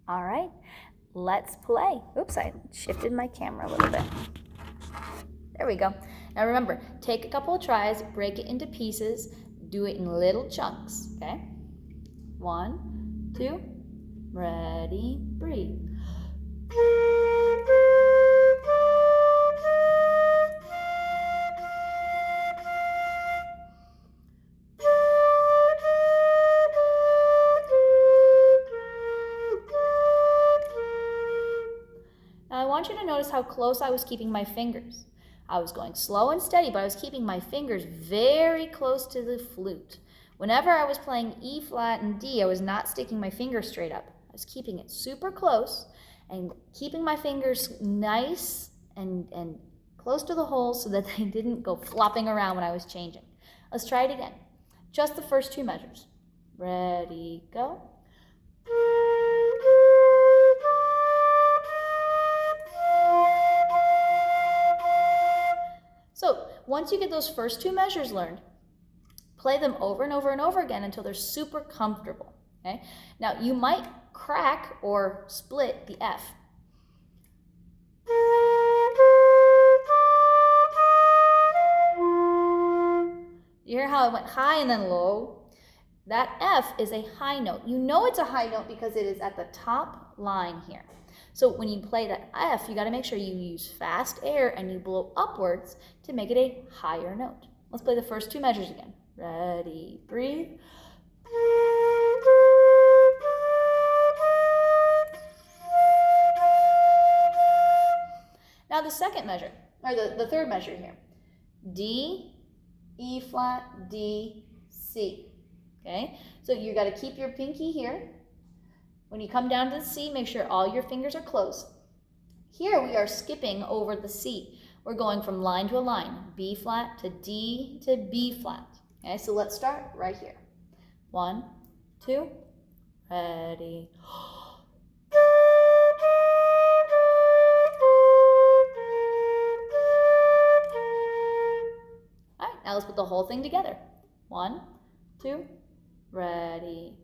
All right, let's play. Oops, I shifted my camera a little bit. There we go. Now remember, take a couple of tries, break it into pieces, do it in little chunks, okay? 1, 2, ready, breathe. Now I want you to notice how close I was keeping my fingers. I was going slow and steady, but I was keeping my fingers very close to the flute. Whenever I was playing E flat and D, I was not sticking my fingers straight up. I was keeping it super close and keeping my fingers nice and close to the hole so that they didn't go flopping around when I was changing. Let's try it again. Just the first 2 measures. Ready, go. So once you get those first 2 measures learned, play them over and over and over again until they're super comfortable. Okay? Now you might crack or split the F. You hear how it went high and then low? That F is a high note. You know it's a high note because it is at the top line here. So when you play that F, you got to make sure you use fast air and you blow upwards to make it a higher note. Let's play the first 2 measures again. Ready, breathe. Now the second measure, or the third measure here. D, E flat, D, C. Okay, so you got to keep your pinky here. When you come down to the C, make sure all your fingers are close. Here we are skipping over the C. We're going from line to a line, B flat to D to B flat. Okay, so let's start right here. 1, 2, ready. All right, now let's put the whole thing together. 1, 2, ready.